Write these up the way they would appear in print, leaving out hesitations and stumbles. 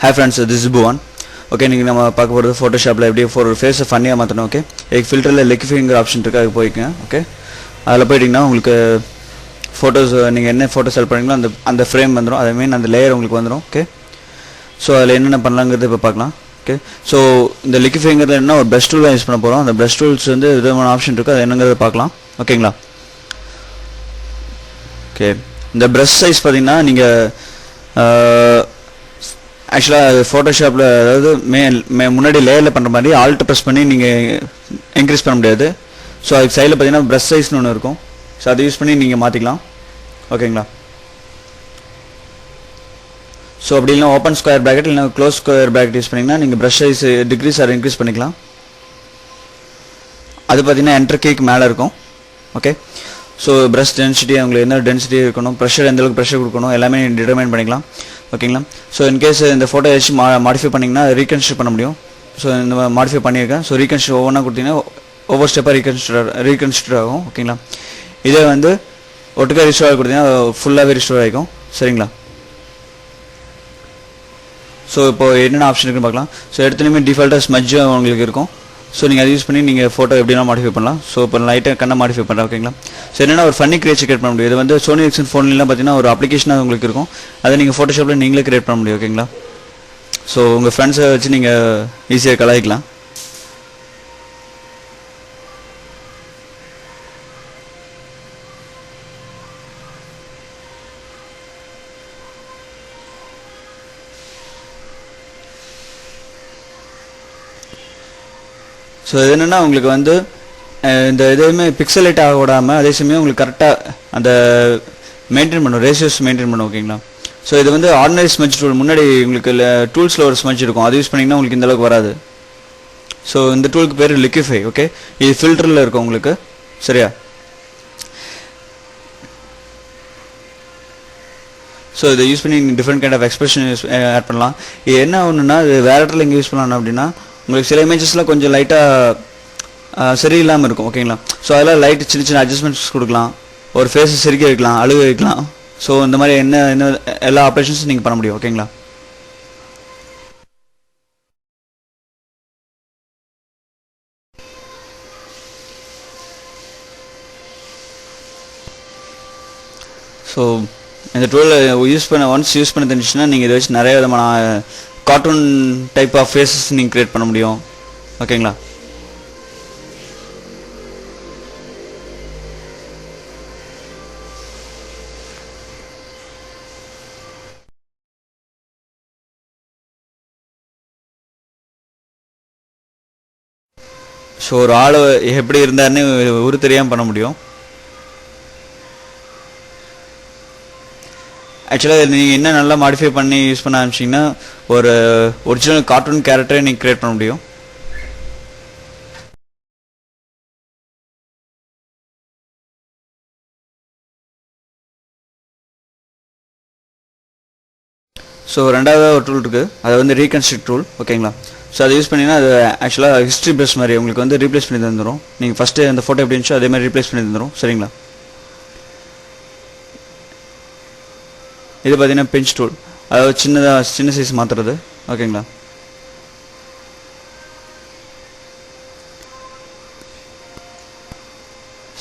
Hi friends, this is Bhuvan. Okay, நீங்கள் நம்ம பார்க்க போகிறது ஃபோட்டோஷாப்பில் எப்படி ஒரு ஃபேஸை ஃபன்னியாக மாற்றணும். ஓகே, இதுக்கு ஃபில்டரில் லிக்விஃபைங்கிற ஆப்ஷன் இருக்குது, அதுக்கு போய்க்குங்க. ஓகே, அதில் போயிட்டிங்கன்னா உங்களுக்கு ஃபோட்டோஸ் நீங்கள் என்ன ஃபோட்டோ செலக்ட் பண்ணுறீங்களோ அந்த ஃப்ரேம் வந்துடும், அதை மீன் அந்த லேயர் உங்களுக்கு வந்துடும். ஓகே, ஸோ அதில் என்னென்ன பண்ணலாங்கிறது இப்போ பார்க்கலாம். ஓகே, ஸோ இந்த லிக்விஃபைங்கிறது என்ன ஒரு ப்ரஷ் டூல் தான் யூஸ் பண்ண போகிறோம். அந்த ப்ரஷ் டூல்ஸ் வந்து விதமான ஆப்ஷன் இருக்குது, அது என்னங்கிறத பார்க்கலாம். ஓகேங்களா? ஓகே, இந்த ப்ரஷ் சைஸ் பார்த்தீங்கன்னா நீங்கள் ஆக்சுவலாக ஃபோட்டோஷாப்பில் அதாவது முன்னாடி லேயரில் பண்ணுற மாதிரி ஆல்ட் ப்ரெஸ் பண்ணி நீங்கள் இன்க்ரீஸ் பண்ண முடியாது. ஸோ அதுக்கு சைடில் பார்த்தீங்கன்னா ப்ரஷ் சைஸ்னு ஒன்று இருக்கும். ஸோ அதை யூஸ் பண்ணி நீங்கள் மாற்றிக்கலாம். ஓகேங்களா? ஸோ அப்படி இல்லைனா ஓப்பன் ஸ்கொயர் ப்ராக்கெட் இல்லைனா க்ளோஸ் ஸ்கொயர் ப்ராக்கெட் யூஸ் பண்ணிங்கன்னா நீங்கள் brush size decrease or increase பண்ணிக்கலாம். அது பார்த்தீங்கன்னா என்டர் கீக்கு மேலே இருக்கும். ஓகே, ஸோ ப்ரஷ் டென்சிட்டி உங்களுக்கு என்ன டென்சிட்டி இருக்கணும், ப்ரெஷர் எந்தளவுக்கு ப்ரெஷர் கொடுக்கணும் எல்லாமே டிட்டர்மைன் பண்ணிக்கலாம். ஓகேங்களா? ஸோ இன்கேஸ் இந்த ஃபோட்டோ ஏதாச்சும் மாடிஃபை பண்ணிங்கன்னா ரீகன்ஸ்ட்ரக்ட் பண்ண முடியும். ஸோ இந்த மாடிஃபை பண்ணியிருக்கேன். ஸோ ரீகன்ஸ்ட்ரக்ட் ஒவ்வொன்றா கொடுத்தீங்கன்னா ஒவ்வொரு ஸ்டெப்பாக ரீகன்ஸ்ட்ரக்ட் ஆகும். ஓகேங்களா? இதே வந்து ஒட்டுக்கா ரிஸ்டோர் கொடுத்தீங்கன்னா ஃபுல்லாகவே ரிஸ்டோர் ஆகிக்கும். சரிங்களா? ஸோ இப்போ என்னென்ன ஆப்ஷன் இருக்குன்னு பார்க்கலாம். ஸோ எடுத்துலையுமே டிஃபால்ட்டாக ஸ்மஜ் உங்களுக்கு இருக்கும். ஸோ நீங்கள் அதை யூஸ் பண்ணி நீங்கள் ஃபோட்டோ எப்படினா மாடிஃபை பண்ணலாம். ஸோ இப்போ லைட்டாக கண்ணை மாடிஃபை பண்ணுறேன். ஓகேங்களா? ஸோ என்னென்னா ஒரு ஃபன்னி கிரியேட் பண்ண முடியும். இது வந்து சோனி எக்ஸன் ஃபோன்லாம் பார்த்தீங்கன்னா ஒரு அப்ளிகேஷனாக உங்களுக்கு இருக்கும், அதை நீங்கள் ஃபோட்டோஷாப்பில் நீங்களே கிரியேட் பண்ண முடியும். ஓகேங்களா? ஸோ உங்கள் ஃப்ரெண்ட்ஸை வச்சு நீங்கள் ஈஸியாக கலாய்க்கலாம். ஸோ இது என்னென்னா உங்களுக்கு வந்து இந்த எதுவுமே பிக்சலேட் ஆக விடாமல் அதே சமயம் உங்களுக்கு கரெக்டாக அந்த மெயின்டைன் பண்ணும், ரேஷியோஸ் மெயின்டைன் பண்ணும். ஓகேங்களா? ஸோ இது வந்து ஆர்டினரி ஸ்மஜ் டூல். முன்னாடி உங்களுக்கு டூல்ஸில் ஒரு ஸ்மஜ் இருக்கும், அது யூஸ் பண்ணிங்கன்னா உங்களுக்கு இந்தளவுக்கு வராது. ஸோ இந்த டூலுக்கு பேர் லிக்விஃபை. ஓகே, இது ஃபில்டரில் இருக்கும் உங்களுக்கு. சரியா? ஸோ இதை யூஸ் பண்ணி நீங்கள் different kind of expression add பண்ணலாம். இது என்ன ஒன்றுனா இது வேறு இடத்துல இங்கே யூஸ் பண்ணலாம் அப்படின்னா உங்களுக்கு சில இமேஜஸ்லாம் கொஞ்சம் லைட்டாக சரியில்லாமல் இருக்கும். ஓகேங்களா? ஸோ அதெல்லாம் லைட்டு சின்ன சின்ன அட்ஜஸ்ட்மெண்ட்ஸ் கொடுக்கலாம், ஒரு ஃபேஸை சிரிக்க வைக்கலாம், அழுக வைக்கலாம். ஸோ இந்த மாதிரி என்ன எல்லா ஆப்ரேஷன்ஸும் நீங்கள் பண்ண முடியும். ஓகேங்களா? ஸோ இந்த டூலை ஒன்ஸ் யூஸ் பண்ண தெரிஞ்சிச்சுன்னா நீங்கள் இதை வச்சு நிறைய விதமான கார்ட்டூன் டைப் ஆஃப் ஃபேஸஸ் நீங்கள் க்ரியேட் பண்ண முடியும். ஓகேங்களா? ஸோ ஒரு ஆள் எப்படி இருந்தாருன்னு ஊர் தெரியாமல் பண்ண முடியும். ஆக்சுவலாக நீங்கள் என்ன நல்லா மாடிஃபை பண்ணி யூஸ் பண்ண ஆரம்பிச்சிங்கன்னா ஒரு ஒரிஜினல் கார்ட்டூன் கேரக்டரை நீங்கள் க்ரியேட் பண்ண முடியும். ஸோ ரெண்டாவது ஒரு டூல் இருக்குது, அது வந்து ரீகன்ஸ்ட்ரக்ட் டூல். ஓகேங்களா? ஸோ அதை யூஸ் பண்ணிங்கன்னா அது ஆக்சுவலாக ஹிஸ்ட்ரி ப்ரஷ் மாதிரி உங்களுக்கு வந்து ரீப்ளேஸ் பண்ணி தந்துடும். நீங்கள் ஃபஸ்ட்டு அந்த ஃபோட்டோ எப்படி இருந்துச்சோ அதே மாதிரி ரீப்ளேஸ் பண்ணி தந்துடும். சரிங்களா? இது பார்த்தீங்கன்னா பெஞ்ச் டூல், அதாவது சின்ன சைஸ் மாற்றுறது. ஓகேங்களா?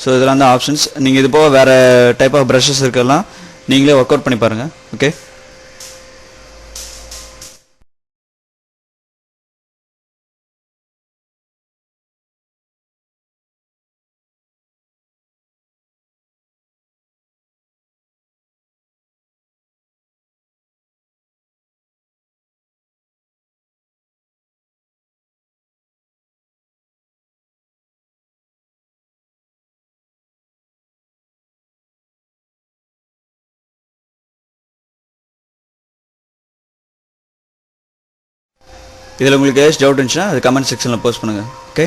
ஸோ இதெல்லாம் தான் ஆப்ஷன்ஸ். நீங்கள் இது போக வேறு டைப் ஆஃப் ப்ரஷஸ் இருக்கலாம், நீங்களே ஒர்க் அவுட் பண்ணி பாருங்கள். ஓகே, இதில் உங்களுக்கு ஏதாச்சும் டவுட் இருந்துச்சுன்னா அது கமெண்ட் செக்ஷனில் போஸ்ட் பண்ணுங்கள். ஓகே.